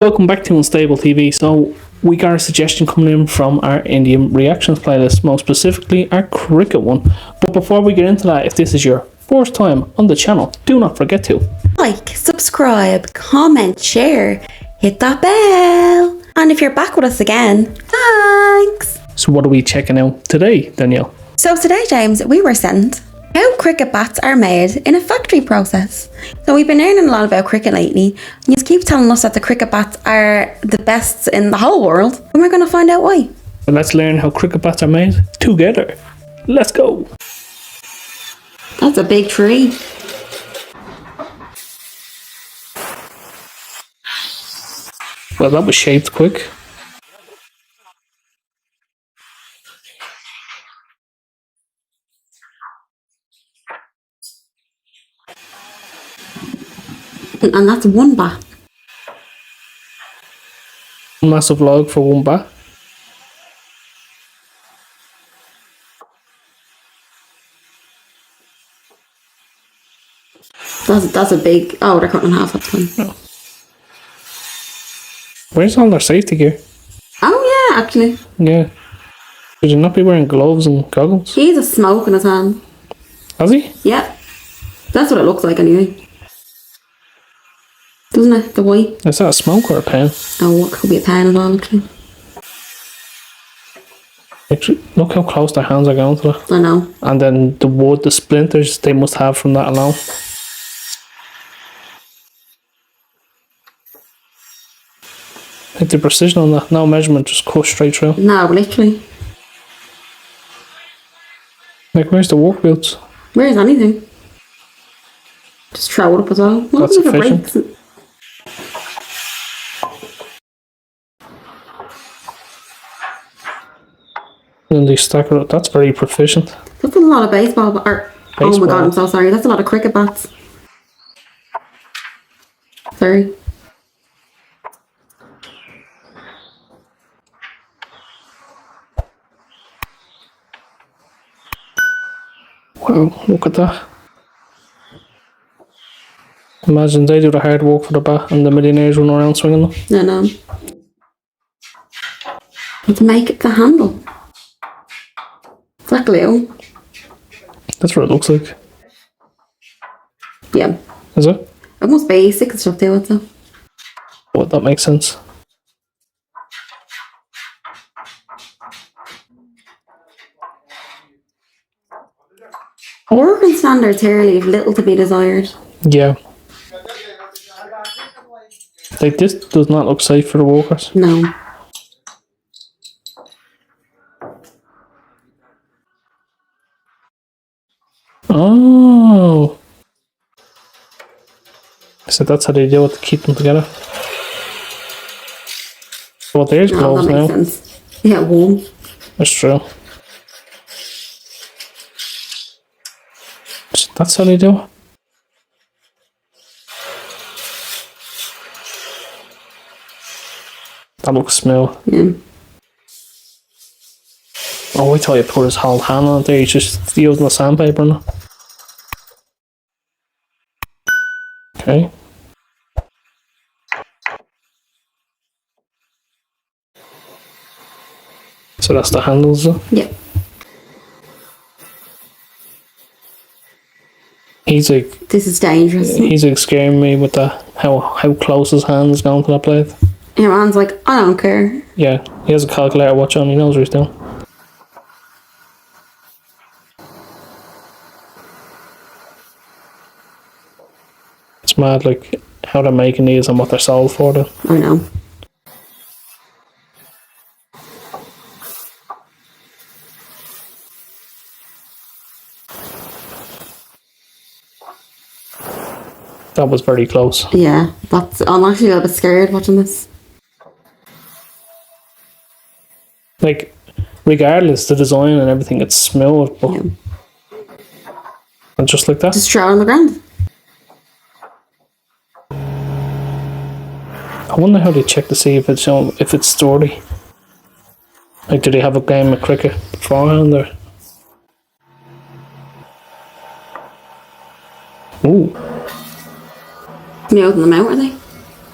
Welcome back to Unstable TV. So we got a suggestion coming in from our Indian reactions playlist, most specifically our cricket one. But before we get into that, if this is your first time on the channel, do not forget to like, subscribe, comment, share, hit that bell. And if you're back with us again, thanks. So what are we checking out today, Danielle? So today, James, we were sent how cricket bats are made in a factory process. So we've been learning a lot about cricket lately. You keep telling us that the cricket bats are the best in the whole world, and we're going to find out why. So let's learn how cricket bats are made together. Let's go. That's a big tree. Well, that was shaped quick. And that's one bat. Massive log for one bat. That's a big... Oh, they're cutting in half that time. No. Where's all their safety gear? Oh, yeah, actually. Yeah. Should you not be wearing gloves and goggles? He has a smoke in his hand. Has he? Yeah. That's what it looks like anyway. Doesn't it? The white. Is that a smoke or a pen? Oh, it could be a pen as well, actually. Actually, look how close their hands are going to that. I know. And then the wood, the splinters they must have from that alone. Like the precision on that, no measurement, just cut straight through. No, literally. Like, where's the work boots? Where's anything? Just throw it up as well. Well, That's look at the efficient. brakes. And they stack it up. That's very proficient. That's a lot of baseball. Oh my god, I'm so sorry. That's a lot of cricket bats. Sorry. Wow, look at that. Imagine they do the hard work for the bat and the millionaires run around swinging them. I know. And to make it the handle. Is that glue? That's what it looks like. Yeah. Is it? It must be sick and stuff to it, so. Well, that makes sense. Working standards here leave little to be desired. Yeah. Like, this does not look safe for the workers. No. Oh. So that's how they do it to keep them together. Well, there's No, gloves that now. makes sense. Yeah, warm. That's true. So that's how they do it. That looks smooth. Yeah. Oh, I thought you put his whole hand on it there. He's just using the sandpaper on it. Okay. So that's the handles. Yeah. He's like This is dangerous. scaring me with that how close his hand's going to that blade. Your man's like, I don't care. Yeah, he has a calculator watch on. He knows what he's doing. It's mad, like how they're making these and what they're sold for. Them. I know. That was very close. Yeah, I'm actually a little bit scared watching this. Like, regardless, the design and everything, it's smooth, but Yeah. and just like that. Just throw it on the ground. I wonder how they check to see if it's sturdy. Like, do they have a game of cricket beforehand or? Ooh. Can you open them out, are they?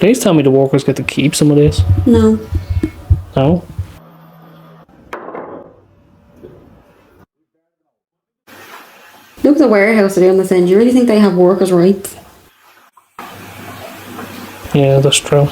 Please tell me the workers get to keep some of this. No. No? Look at the warehouse they're doing this in. Do you really think they have workers' rights? Yeah, that's true.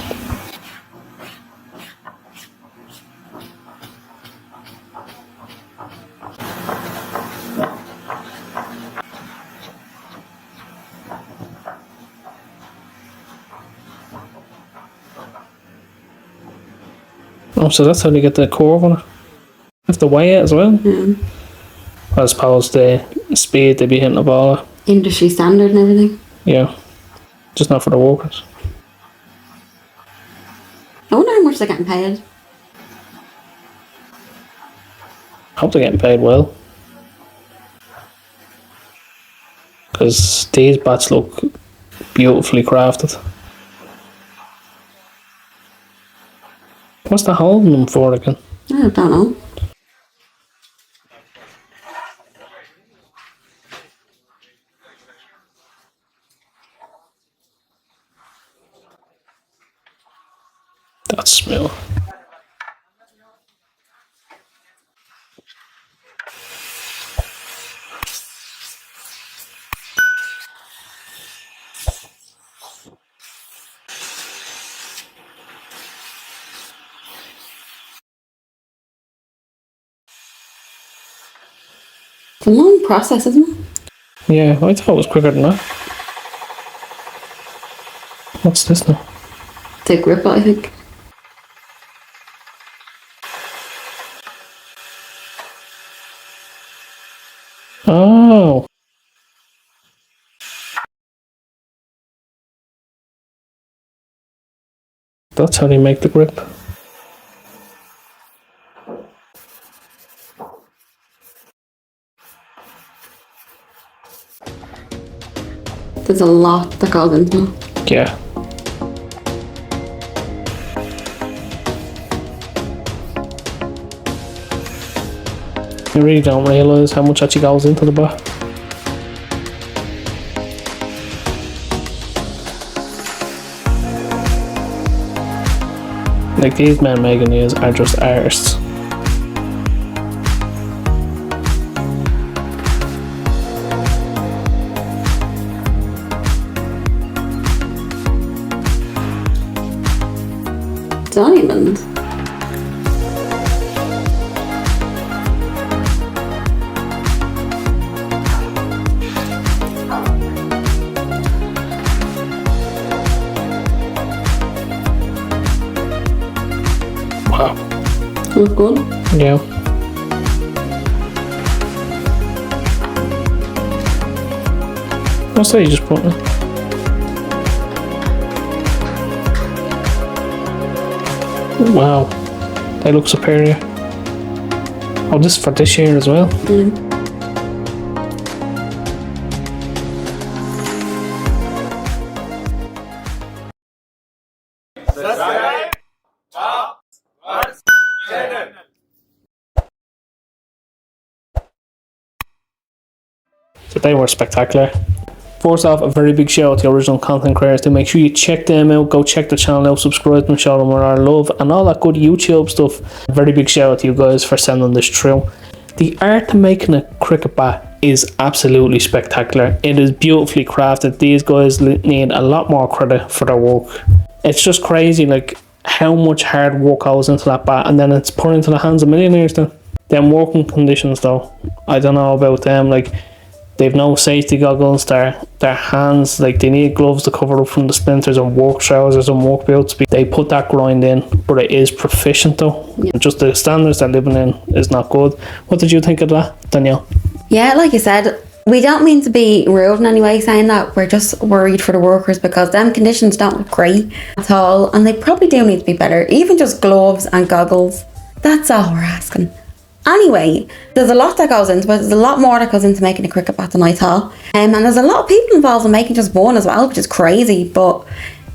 Oh, so that's how they get the curve on it. Have to weigh it as well. As opposed to the speed they'd be hitting the ball at. Industry standard and everything. Yeah. Just not for the workers. I wonder how much they're getting paid. I hope they're getting paid well. Because these bats look beautifully crafted. What's the holding them for again? I don't know. That's smooth. It's a long process, isn't it? Yeah, I thought it was quicker than that. What's this now? To grip it, I think. Oh. That's how they make the grip. There's a lot that goes into it. Yeah. You really don't realise how much actually goes into the bat. Like, these men making these are just artists. Diamond. Wow. Look good. Yeah. What's that you just put in? Wow. They look superior. Oh, this is for this year as well. So they were spectacular. First off, a very big shout out to the original content creators. To make sure you check them out, go check the channel out, subscribe and show them our love and all that good YouTube stuff. A very big shout out to you guys for sending this through. The art to making a cricket bat is absolutely spectacular. It is beautifully crafted. These guys need a lot more credit for their work. It's just crazy, like, how much hard work goes into that bat, and then it's put into the hands of millionaires then. Them working conditions though, I don't know about them. Like, they've no safety goggles, their hands, like, they need gloves to cover up from the splinters, and work trousers and work boots. They put that grind in, but it is proficient though. Yeah. Just the standards they're living in is not good. What did you think of that, Danielle? Yeah, like you said, we don't mean to be rude in any way saying that. We're just worried for the workers because them conditions don't look great at all, and they probably do need to be better. Even just gloves and goggles, that's all we're asking. Anyway, there's a lot that goes into it. There's a lot more that goes into making a cricket bat than I thought. And there's a lot of people involved in making just one as well, which is crazy. But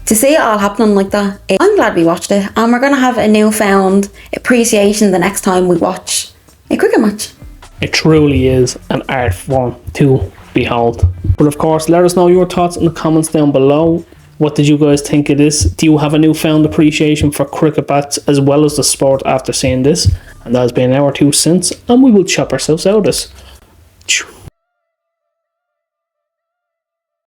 to see it all happening like that, I'm glad we watched it. And we're going to have a newfound appreciation the next time we watch a cricket match. It truly is an art form to behold. But of course, let us know your thoughts in the comments down below. What did you guys think of this? Do you have a newfound appreciation for cricket bats as well as the sport after seeing this? And that has been an hour or two since, and we will chop ourselves out of this.